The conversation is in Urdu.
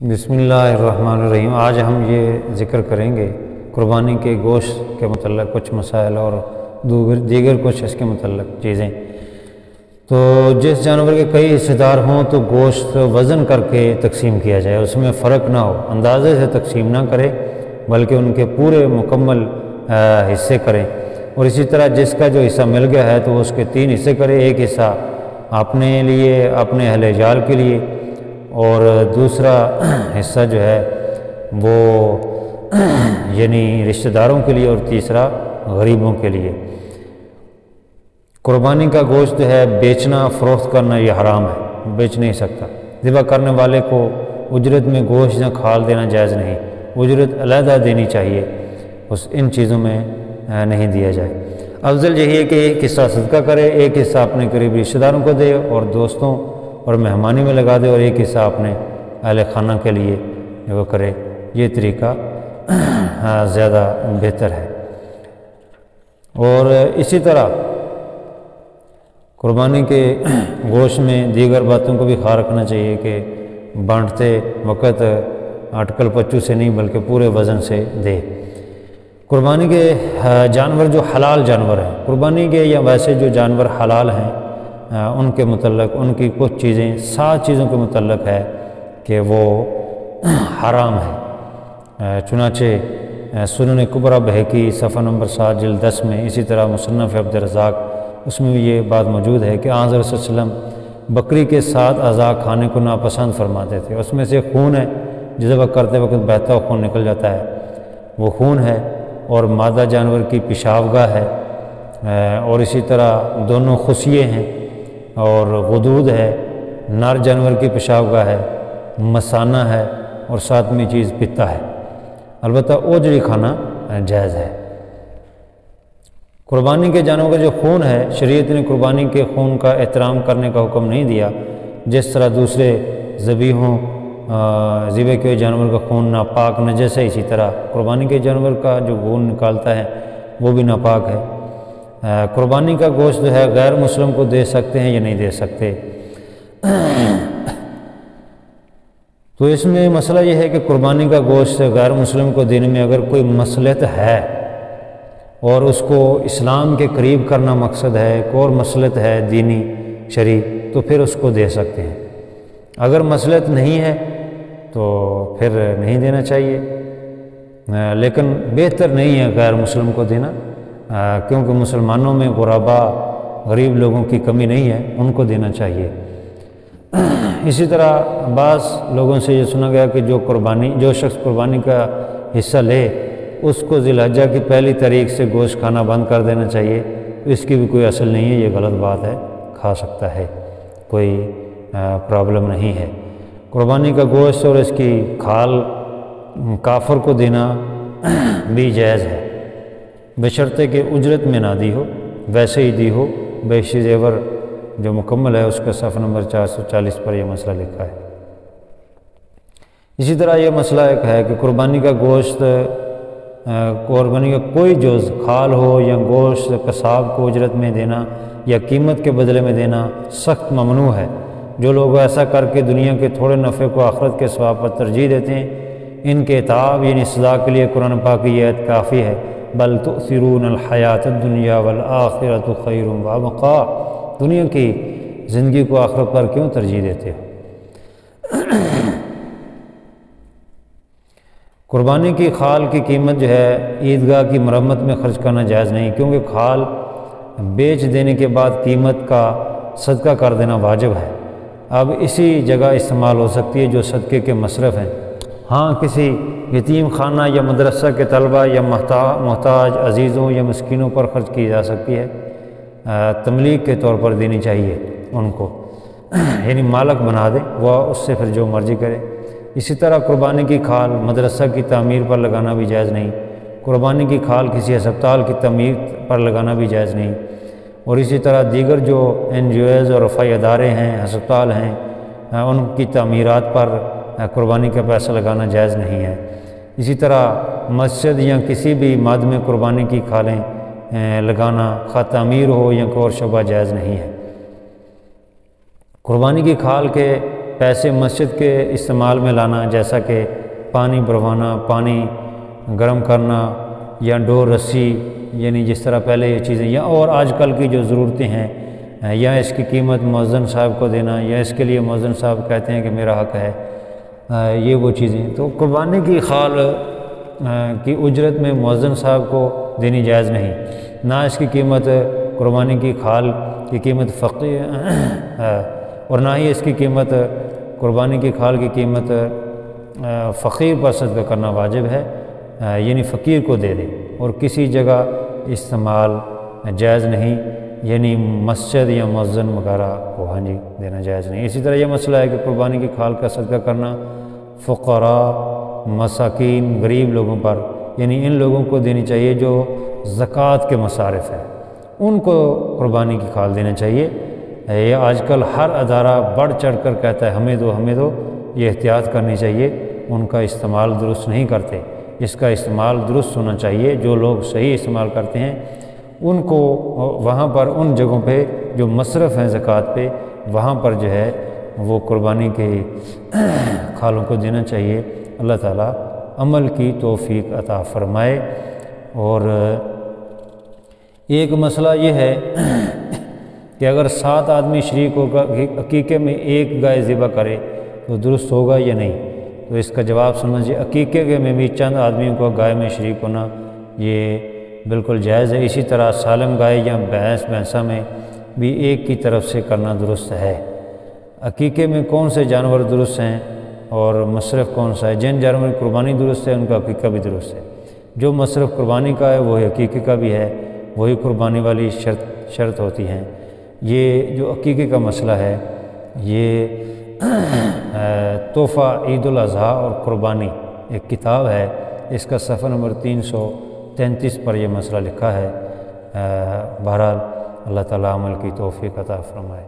بسم اللہ الرحمن الرحیم۔ آج ہم یہ ذکر کریں گے قربانی کے گوشت کے متعلق کچھ مسائل اور دیگر کچھ اس کے متعلق چیزیں۔ تو جس جانور کے کئی حصے دار ہوں تو گوشت وزن کر کے تقسیم کیا جائے، اس میں فرق نہ ہو، اندازے سے تقسیم نہ کرے بلکہ ان کے پورے مکمل حصے کریں۔ اور اسی طرح جس کا جو حصہ مل گیا ہے تو اس کے 3 حصے کرے، ایک حصہ اپنے لیے، اپنے اہل جال کے لیے، اور دوسرا حصہ جو ہے وہ یعنی رشتہ داروں کے لیے، اور تیسرا غریبوں کے لیے۔ قربانی کا گوشت جو ہے بیچنا فروخت کرنا یہ حرام ہے، بیچ نہیں سکتا۔ ذبح کرنے والے کو اجرت میں گوشت یا کھال دینا جائز نہیں، اجرت علیحدہ دینی چاہیے، ان چیزوں میں نہیں دیا جائے۔ افضل یہی ہے کہ ایک حصہ صدقہ کرے، ایک حصہ اپنے قریبی رشتہ داروں کو دے اور دوستوں اور مہمانی میں لگا دے، اور ایک حصہ اپنے اہل خانہ کے لیے وہ کرے۔ یہ طریقہ زیادہ بہتر ہے۔ اور اسی طرح قربانی کے گوشت میں دیگر باتوں کو بھی خیال رکھنا چاہیے کہ بانٹتے وقت اٹکل پچو سے نہیں بلکہ پورے وزن سے دے۔ قربانی کے جانور جو حلال جانور ہیں، قربانی کے یا ویسے جو جانور حلال ہیں ان کے متعلق ان کی کچھ چیزیں 7 چیزوں کے متعلق ہے کہ وہ حرام ہے۔ چنانچہ سنن کبریٰ بہقی صفحہ نمبر 7 جلد 10 میں، اسی طرح مصنف عبدالرزاق اس میں بھی یہ بات موجود ہے کہ حضرت صلی اللہ علیہ وسلم بکری کے 7 اعضاء کھانے کو ناپسند فرماتے تھے۔ اس میں سے خون ہے، جس وقت کرتے وقت بہتا ہوا خون نکل جاتا ہے، وہ خون ہے، اور مادہ جانور کی پیشاب گاہ ہے، اور اسی طرح دونوں خصیے ہیں، اور غدود ہے، نر جانور کی پیشاب گاہ ہے، مثانہ ہے، اور 7ویں چیز پتا ہے۔ البتہ اوجڑی کھانا جائز ہے۔ قربانی کے جانور کا جو خون ہے، شریعت نے قربانی کے خون کا احترام کرنے کا حکم نہیں دیا، جس طرح دوسرے ذبیحوں ذبح کے جانور کا خون ناپاک نجس ہے، اسی طرح قربانی کے جانور کا جو خون نکالتا ہے وہ بھی ناپاک ہے۔ قربانی کا گوشت جو ہے غیر مسلم کو دے سکتے ہیں یا نہیں دے سکتے؟ تو اس میں مسئلہ یہ ہے کہ قربانی کا گوشت غیر مسلم کو دینے میں اگر کوئی مصلحت ہے اور اس کو اسلام کے قریب کرنا مقصد ہے، ایک اور مصلحت ہے دینی شرعی، تو پھر اس کو دے سکتے ہیں۔ اگر مصلحت نہیں ہے تو پھر نہیں دینا چاہیے، لیکن بہتر نہیں ہے غیر مسلم کو دینا، کیونکہ مسلمانوں میں غربا غریب لوگوں کی کمی نہیں ہے، ان کو دینا چاہیے۔ اسی طرح بعض لوگوں سے یہ سنا گیا کہ جو شخص قربانی کا حصہ لے اس کو ذی الحجہ کی پہلی تاریخ سے گوشت کھانا بند کر دینا چاہیے۔ اس کی بھی کوئی اصل نہیں ہے، یہ غلط بات ہے، کھا سکتا ہے، کوئی پرابلم نہیں ہے۔ قربانی کا گوشت اور اس کی کھال کافر کو دینا بھی جائز ہے، بشرطے کہ اجرت میں نہ دی ہو، ویسے ہی دی ہو۔ بیشی زیور جو مکمل ہے اس کا صفحہ نمبر 440 پر یہ مسئلہ لکھا ہے۔ اسی طرح یہ مسئلہ ایک ہے کہ قربانی کا گوشت، قربانی کا کوئی جز کھال ہو یا گوشت قصاب کو اجرت میں دینا یا قیمت کے بدلے میں دینا سخت ممنوع ہے۔ جو لوگ ایسا کر کے دنیا کے تھوڑے نفع کو آخرت کے ثواب پر ترجیح دیتے ہیں، ان کے اتعاب یعنی سزا کے لیے قرآن پاک کی یہ آیت کافی ہے، بل تؤثرون الحیات الدنیا والآخرۃ خیر وابقا۔ دنیا کی زندگی کو آخرت پر کیوں ترجیح دیتے ہو؟ قربانی کی کھال کی قیمت جو ہے عیدگاہ کی مرمت میں خرچ کرنا جائز نہیں، کیونکہ کھال بیچ دینے کے بعد قیمت کا صدقہ کر دینا واجب ہے۔ اب اسی جگہ استعمال ہو سکتی ہے جو صدقے کے مصرف ہیں۔ ہاں، کسی یتیم خانہ یا مدرسہ کے طلبہ یا محتاج عزیزوں یا مسکینوں پر خرچ کی جا سکتی ہے، تملیغ کے طور پر دینی چاہیے ان کو، یعنی مالک بنا دے، وہ اس سے پھر جو مرضی کرے۔ اسی طرح قربانی کی کھال مدرسہ کی تعمیر پر لگانا بھی جائز نہیں، قربانی کی کھال کسی ہسپتال کی تعمیر پر لگانا بھی جائز نہیں، اور اسی طرح دیگر جو NGOs اور رفاہی ادارے ہیں، ہسپتال ہیں، ان کی تعمیرات پر قربانی کا پیسہ لگانا جائز نہیں ہے۔ اسی طرح مسجد یا کسی بھی مد میں قربانی کی کھالیں لگانا، خواہ تعمیر ہو یا کوئی اور شعبہ، جائز نہیں ہے۔ قربانی کی کھال کے پیسے مسجد کے استعمال میں لانا، جیسا کہ پانی بھروانا، پانی گرم کرنا یا ڈور رسی، یعنی جس طرح پہلے یہ چیزیں، یا اور آج کل کی جو ضرورتیں ہیں، یا اس کی قیمت مؤذن صاحب کو دینا، یا اس کے لیے مؤذن صاحب کہتے ہیں کہ میرا حق ہے، یہ وہ چیزیں، تو قربانی کی خال کی اجرت میں مؤذن صاحب کو دینی جائز نہیں، نہ اس کی قیمت قربانی کی خال کی قیمت فقیر اور نہ ہی اس کی قیمت قربانی کی خال کی قیمت فقیر پر صدقہ کرنا واجب ہے، یعنی فقیر کو دے دے، اور کسی جگہ استعمال جائز نہیں، یعنی مسجد یا مؤذن وغیرہ کو ہاں جی دینا جائز نہیں۔ اسی طرح یہ مسئلہ ہے کہ قربانی کی کھال کا صدقہ کرنا فقراء، مساکین، غریب لوگوں پر، یعنی ان لوگوں کو دینی چاہیے جو زکوٰۃ کے مصارف ہیں، ان کو قربانی کی کھال دینا چاہیے۔ یہ آج کل ہر ادارہ بڑھ چڑھ کر کہتا ہے ہمیں دو ہمیں دو، یہ احتیاط کرنی چاہیے، ان کا استعمال درست نہیں کرتے، اس کا استعمال درست ہونا چاہیے۔ جو لوگ صحیح استعمال کرتے ہیں ان کو وہاں پر ان جگہوں پہ جو مصرف ہیں زکوٰۃ پہ، وہاں پر جو ہے وہ قربانی کے کھالوں کو دینا چاہیے۔ اللہ تعالیٰ عمل کی توفیق عطا فرمائے۔ اور ایک مسئلہ یہ ہے کہ اگر 7 آدمی شریک ہو کر عقیقے میں ایک گائے ذبح کرے تو درست ہوگا یا نہیں؟ تو اس کا جواب سمجھیے، عقیقے کے میں بھی چند آدمیوں کو گائے میں شریک ہونا یہ بالکل جائز ہے۔ اسی طرح سالم گائے یا بھینسہ میں بھی ایک کی طرف سے کرنا درست ہے۔ عقیقے میں کون سے جانور درست ہیں اور مصرف کون سا ہے؟ جن جانوروں کی قربانی درست ہے ان کا عقیقہ بھی درست ہے۔ جو مصرف قربانی کا ہے وہی عقیقے کا بھی ہے، وہی قربانی والی شرط ہوتی ہیں۔ یہ جو عقیقے کا مسئلہ ہے یہ تحفہ عید الاضحیٰ اور قربانی ایک کتاب ہے، اس کا صفحہ نمبر 333 پر یہ مسئلہ لکھا ہے۔ بہرحال اللہ تعالیٰ عمل کی توفیق عطا فرمائے۔